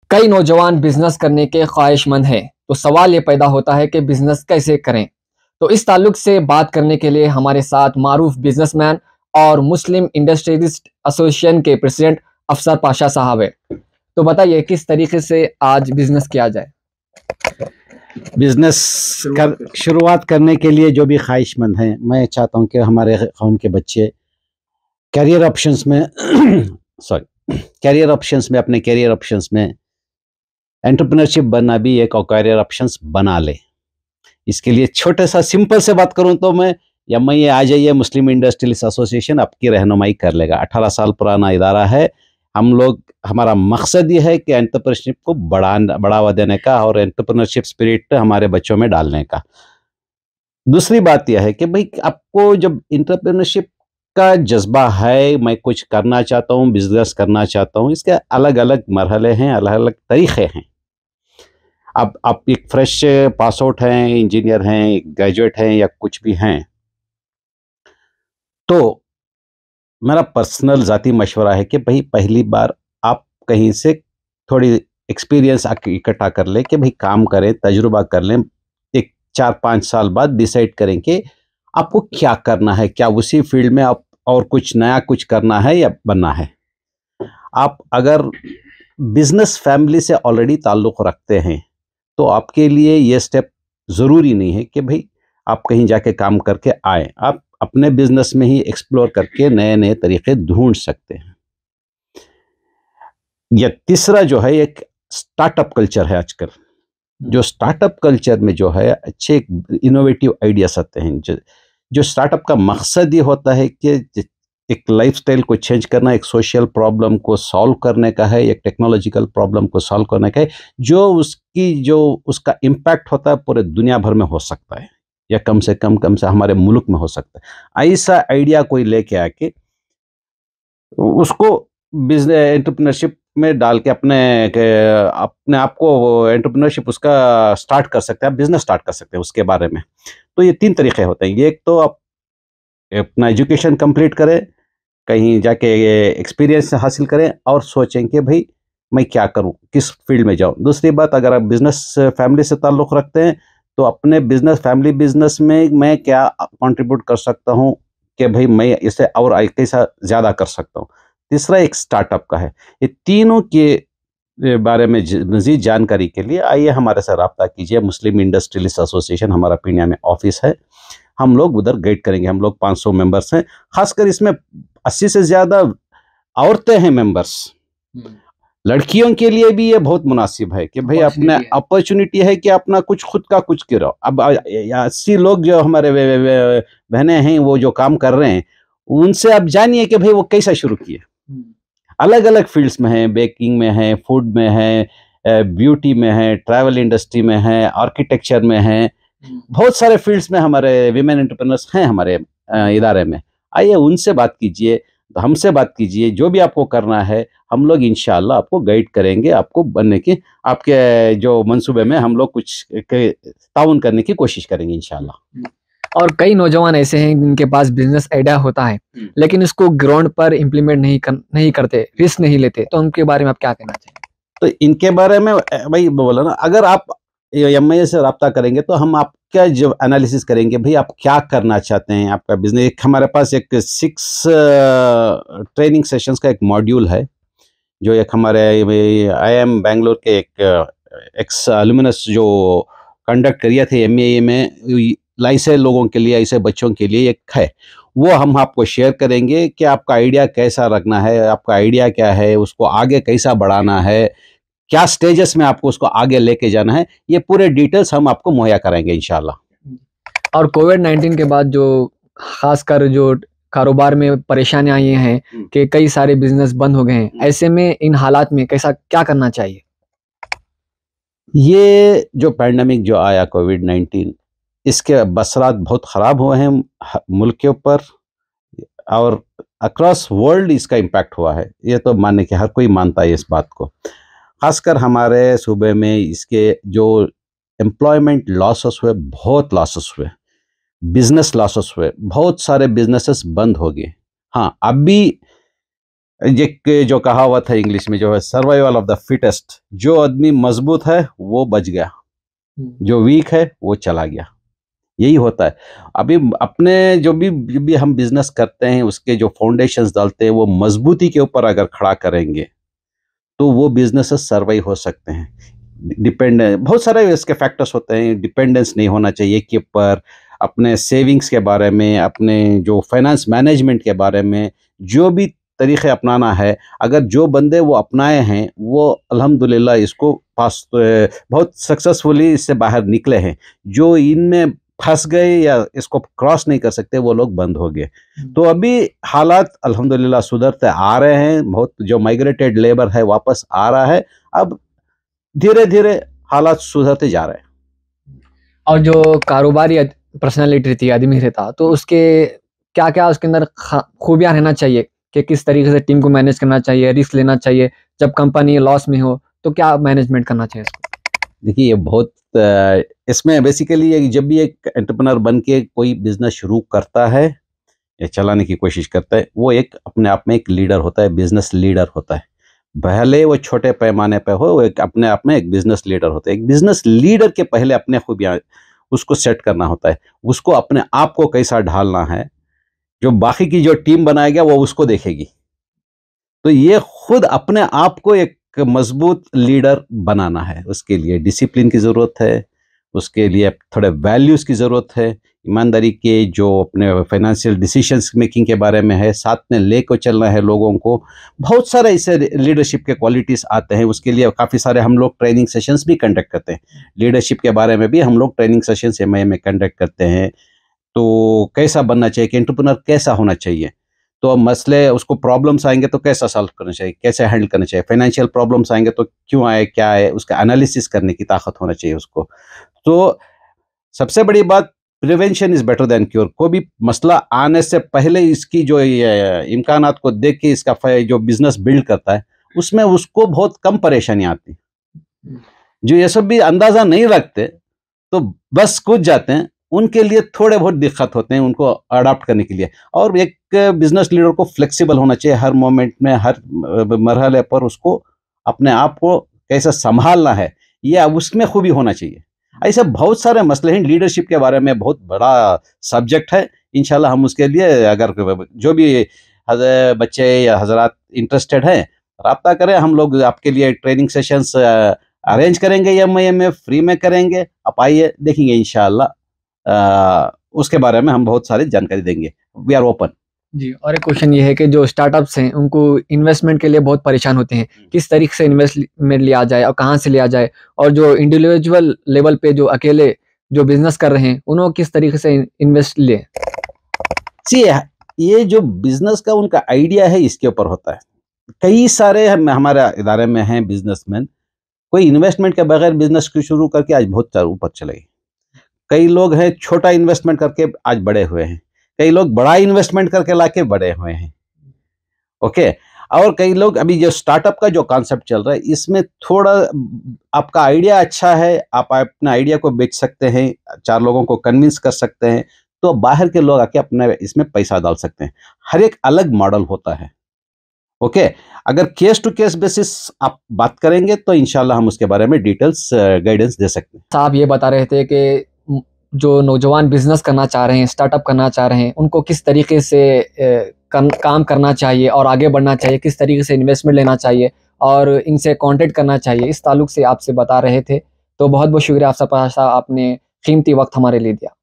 कई नौजवान बिजनेस करने के ख्वाहिशमंद हैं, तो सवाल ये पैदा होता है कि बिजनेस कैसे करें। तो इस ताल्लुक से बात करने के लिए हमारे साथ मारूफ बिजनेसमैन और मुस्लिम इंडस्ट्रियलिस्ट एसोसिएशन के प्रेसिडेंट अफसर पाशा साहब है। तो बताइए किस तरीके से आज बिजनेस किया जाए। बिजनेस शुरुआत करने के लिए जो भी ख्वाहिशमंद हैं, मैं चाहता हूं कि हमारे कौम के बच्चे कैरियर ऑप्शंस में अपने कैरियर ऑप्शंस में एंटरप्रेन्योरशिप बनना भी एक कैरियर ऑप्शंस बना ले। इसके लिए छोटे सा सिंपल से बात करूं तो मैं ये आ जाइए, मुस्लिम इंडस्ट्रियलिस्ट एसोसिएशन आपकी रहनुमाई कर लेगा। 18 साल पुराना इदारा है। हमारा मकसद ये है कि एंटरप्रेन्योरशिप को बढ़ावा देने का और एंटरप्रेन्योरशिप स्पिरिट हमारे बच्चों में डालने का। दूसरी बात यह है कि भाई आपको जब एंटरप्रेन्योरशिप का जज्बा है, मैं कुछ करना चाहता हूँ, बिजनेस करना चाहता हूँ, इसके अलग अलग मरहले हैं, अलग अलग तरीके हैं। अब आप एक फ्रेश पास आउट हैं, इंजीनियर हैं, ग्रेजुएट हैं या कुछ भी हैं, तो मेरा पर्सनल ज़ाती मशवरा है कि भाई पहली बार आप कहीं से थोड़ी एक्सपीरियंस इकट्ठा कर लें कि भाई काम करें, तजुर्बा कर लें। एक 4-5 साल बाद डिसाइड करें कि आपको क्या करना है, क्या उसी फील्ड में आप और कुछ नया कुछ करना है या बनना है। आप अगर बिजनेस फैमिली से ऑलरेडी ताल्लुक़ रखते हैं तो आपके लिए ये स्टेप ज़रूरी नहीं है कि भाई आप कहीं जाके काम करके आए। आप अपने बिजनेस में ही एक्सप्लोर करके नए नए तरीके ढूंढ सकते हैं। यह तीसरा जो है एक स्टार्टअप कल्चर है आजकल। जो स्टार्टअप कल्चर में जो है अच्छे इनोवेटिव आइडियाज आते हैं। जो स्टार्टअप का मकसद ये होता है कि एक लाइफस्टाइल को चेंज करना, एक सोशल प्रॉब्लम को सॉल्व करने का है, एक टेक्नोलॉजिकल प्रॉब्लम को सॉल्व करने का है, जो उसका इम्पैक्ट होता है पूरे दुनिया भर में हो सकता है या कम से हमारे मुल्क में हो सकता है। ऐसा आइडिया कोई लेके आके उसको बिजनेस एंटरप्रेन्योरशिप में डाल के अपने आप को एंटरप्रेन्योरशिप उसका स्टार्ट कर सकते हैं, बिजनेस स्टार्ट कर सकते हैं उसके बारे में। तो ये 3 तरीके होते हैं। एक तो आप अपना एजुकेशन कंप्लीट करें, कहीं जाके एक्सपीरियंस हासिल करें और सोचें कि भाई मैं क्या करूं, किस फील्ड में जाऊं। दूसरी बात, अगर आप बिजनेस फैमिली से ताल्लुक़ रखते हैं तो अपने फैमिली बिजनेस में मैं क्या कंट्रीब्यूट कर सकता हूं कि भाई मैं इसे और कैसा ज़्यादा कर सकता हूं। तीसरा एक स्टार्टअप का है। ये तीनों के बारे में मज़ीद जानकारी के लिए आइए हमारे साथ रब्ता कीजिए। मुस्लिम इंडस्ट्रियलिस्ट एसोसिएशन हमारा पीनिया में ऑफिस है। हम लोग उधर गाइड करेंगे। हम लोग 500 मेंबर्स हैं। खासकर इसमें 80 से ज़्यादा औरतें हैं मेंबर्स। लड़कियों के लिए भी ये बहुत मुनासिब है कि भाई अपने अपॉर्चुनिटी है कि अपना कुछ खुद का कुछ करो। अब 80 लोग जो हमारे बहनें हैं वो जो काम कर रहे हैं, उनसे आप जानिए कि भाई वो कैसा शुरू किए। अलग अलग फील्ड्स में हैं, बेकिंग में है, फूड में है, ब्यूटी में है, ट्रैवल इंडस्ट्री में है, आर्किटेक्चर में है, बहुत सारे फील्ड्स में हमारे विमेन एंटरप्रेन्योर्स हैं हमारे इदारे में। आइए उनसे बात कीजिए, हमसे बात कीजिए। जो भी आपको करना है हम लोग इंशाअल्लाह आपको गाइड करेंगे, आपको बनने की, आपके जो मंसूबे में हम लोग कुछ ताउन करने की कोशिश करेंगे इंशाअल्लाह। और कई नौजवान ऐसे हैं जिनके पास बिजनेस आइडिया होता है लेकिन इसको ग्राउंड पर इम्प्लीमेंट नहीं करते, रिस्क नहीं लेते, तो उनके बारे में आप क्या कहना चाहिए? तो इनके बारे में भाई बोला ना, अगर आप एमआईए से रब्ता करेंगे तो हम आपका जो एनालिसिस करेंगे भाई आप क्या करना चाहते हैं, आपका बिजनेस। हमारे पास एक 6 ट्रेनिंग सेशंस का एक मॉड्यूल है जो एक हमारे IIM बेंगलोर के एक एक्स एलुमिनस जो कंडक्ट करिए थे एमआईए में, ऐसे लोगों के लिए, ऐसे बच्चों के लिए एक है। वो हम आपको शेयर करेंगे कि आपका आइडिया कैसा रखना है, आपका आइडिया क्या है, उसको आगे कैसा बढ़ाना है, क्या स्टेजेस में आपको उसको आगे लेके जाना है। ये पूरे डिटेल्स हम आपको मुहैया कराएंगे इंशाल्लाह। और कोविड-19 के बाद जो खासकर जो कारोबार में परेशानियां आई हैं कि कई सारे बिजनेस बंद हो गए हैं, ऐसे में इन हालात में क्या करना चाहिए? ये जो पैंडेमिक जो आया कोविड-19, इसके बसरात बहुत ख़राब हुए हैं मुल्क के ऊपर और अक्रॉस वर्ल्ड इसका इम्पैक्ट हुआ है। ये तो मानने के हर कोई मानता है इस बात को। खासकर हमारे सूबे में इसके जो एम्प्लॉयमेंट लॉसेस हुए, बहुत लॉसेस हुए, बिजनेस लॉसेस हुए, बहुत सारे बिजनेसेस बंद हो गए। हाँ, अब भी ये जो कहावत है इंग्लिश में जो है, सर्वाइवल ऑफ द फिटेस्ट। जो आदमी मजबूत है वो बच गया, जो वीक है वो चला गया। यही होता है। अभी अपने जो भी हम बिजनेस करते हैं उसके जो फाउंडेशंस डालते हैं वो मजबूती के ऊपर अगर खड़ा करेंगे तो वो बिजनेसेस सर्वाइव हो सकते हैं। बहुत सारे इसके फैक्टर्स होते हैं। डिपेंडेंस नहीं होना चाहिए कि पर अपने सेविंग्स के बारे में, अपने जो फाइनेंस मैनेजमेंट के बारे में जो भी तरीक़े अपनाना है, अगर जो बंदे वो अपनाए हैं वो अल्हम्दुलिल्लाह इसको बहुत सक्सेसफुली इससे बाहर निकले हैं। जो इनमें फंस गए या इसको क्रॉस नहीं कर सकते वो लोग बंद हो गए। तो अभी हालात अल्हम्दुलिल्लाह सुधरते आ रहे हैं। बहुत जो माइग्रेटेड लेबर है वापस आ रहा है। अब धीरे धीरे हालात सुधरते जा रहे हैं। और जो कारोबारी पर्सनालिटी रहती है, आदमी रहता, तो उसके क्या क्या उसके अंदर खूबियाँ रहना चाहिए कि किस तरीके से टीम को मैनेज करना चाहिए, रिस्क लेना चाहिए, जब कंपनी लॉस में हो तो क्या मैनेजमेंट करना चाहिए इसको? देखिए ये बहुत इसमें बेसिकली जब भी एक एंटरप्रेन्योर बन के कोई बिजनेस शुरू करता है या चलाने की कोशिश करता है, वो एक अपने आप में एक लीडर होता है, बिजनेस लीडर होता है। भले वो छोटे पैमाने पे हो, वो एक अपने आप में एक बिजनेस लीडर होता है। एक बिजनेस लीडर के पहले अपने खूबियाँ उसको सेट करना होता है। उसको अपने आप को कैसा ढालना है, जो बाकी की जो टीम बनाएगा वो उसको देखेगी। तो ये खुद अपने आप को एक मजबूत लीडर बनाना है। उसके लिए डिसिप्लिन की ज़रूरत है, उसके लिए थोड़े वैल्यूज़ की ज़रूरत है, ईमानदारी के जो अपने फाइनेंशियल डिसीजंस मेकिंग के बारे में है, साथ में लेकर चलना है लोगों को। बहुत सारे ऐसे लीडरशिप के क्वालिटीज़ आते हैं। उसके लिए काफ़ी सारे हम लोग ट्रेनिंग सेशंस भी कंडक्ट करते हैं। लीडरशिप के बारे में भी हम लोग ट्रेनिंग सेशंस एमआईए में कंडक्ट करते हैं। तो कैसा बनना चाहिए कि एंटरप्रेन्योर कैसा होना चाहिए, तो मसले उसको प्रॉब्लम्स आएंगे तो कैसा सॉल्व करना चाहिए, कैसे हैंडल करना चाहिए। फाइनेंशियल प्रॉब्लम्स आएंगे तो क्यों आए, क्या है, उसका एनालिसिस करने की ताकत होना चाहिए उसको। तो सबसे बड़ी बात, prevention is better than cure. कोई भी मसला आने से पहले इसकी जो इम्कानात को देख के इसका जो बिजनेस बिल्ड करता है उसमें उसको बहुत कम परेशानी आती है। जो ये सब भी अंदाजा नहीं रखते तो बस कूद जाते हैं, उनके लिए थोड़े बहुत दिक्कत होते हैं उनको अडाप्ट करने के लिए। और एक बिजनेस लीडर को फ्लेक्सिबल होना चाहिए हर मोमेंट में, हर मरहले पर उसको अपने आप को कैसे संभालना है, यह उसमें खूबी होना चाहिए। ऐसे बहुत सारे मसले हैं। लीडरशिप के बारे में बहुत बड़ा सब्जेक्ट है। इंशाल्लाह हम उसके लिए अगर जो भी बच्चे या हजरात इंटरेस्टेड हैं राब्ता करें, हम लोग आपके लिए ट्रेनिंग सेशंस अरेंज करेंगे, एमआईए में फ्री में करेंगे। आप आइए, देखेंगे इंशाल्लाह उसके बारे में हम बहुत सारी जानकारी देंगे। We are open. जी, और एक क्वेश्चन ये है कि जो स्टार्टअप्स हैं उनको इन्वेस्टमेंट के लिए बहुत परेशान होते हैं, किस तरीके से इन्वेस्टमेंट लिया जाए और कहाँ से लिया जाए, और जो इंडिविजुअल लेवल पे जो अकेले जो बिजनेस कर रहे हैं उन्होंने किस तरीके से इन्वेस्ट ले? सी ये जो बिजनेस का उनका आइडिया है इसके ऊपर होता है। कई सारे हमारे इदारे में हैं बिजनेसमैन, कोई इन्वेस्टमेंट के बगैर बिजनेस को शुरू करके आज बहुत ऊपर चले गए। कई लोग हैं छोटा इन्वेस्टमेंट करके आज बड़े हुए हैं, कई लोग बड़ा इन्वेस्टमेंट करके लाके बड़े हुए हैं। ओके। और कई लोग अभी जो स्टार्टअप का जो कॉन्सेप्ट चल रहा है इसमें थोड़ा आपका आइडिया अच्छा है, आप अपना आइडिया को बेच सकते हैं, 4 लोगों को कन्विंस कर सकते हैं, तो बाहर के लोग आके अपने इसमें पैसा डाल सकते हैं। हर एक अलग मॉडल होता है। ओके। अगर केस टू केस बेसिस आप बात करेंगे तो इंशाल्लाह हम उसके बारे में डिटेल्स गाइडेंस दे सकते हैं। साहब ये बता रहे थे कि जो नौजवान बिजनेस करना चाह रहे हैं, स्टार्टअप करना चाह रहे हैं, उनको किस तरीके से काम करना चाहिए और आगे बढ़ना चाहिए, किस तरीके से इन्वेस्टमेंट लेना चाहिए और इनसे कांटेक्ट करना चाहिए, इस ताल्लुक से आपसे बता रहे थे। तो बहुत बहुत शुक्रिया आप सबका, आपने कीमती वक्त हमारे लिए दिया।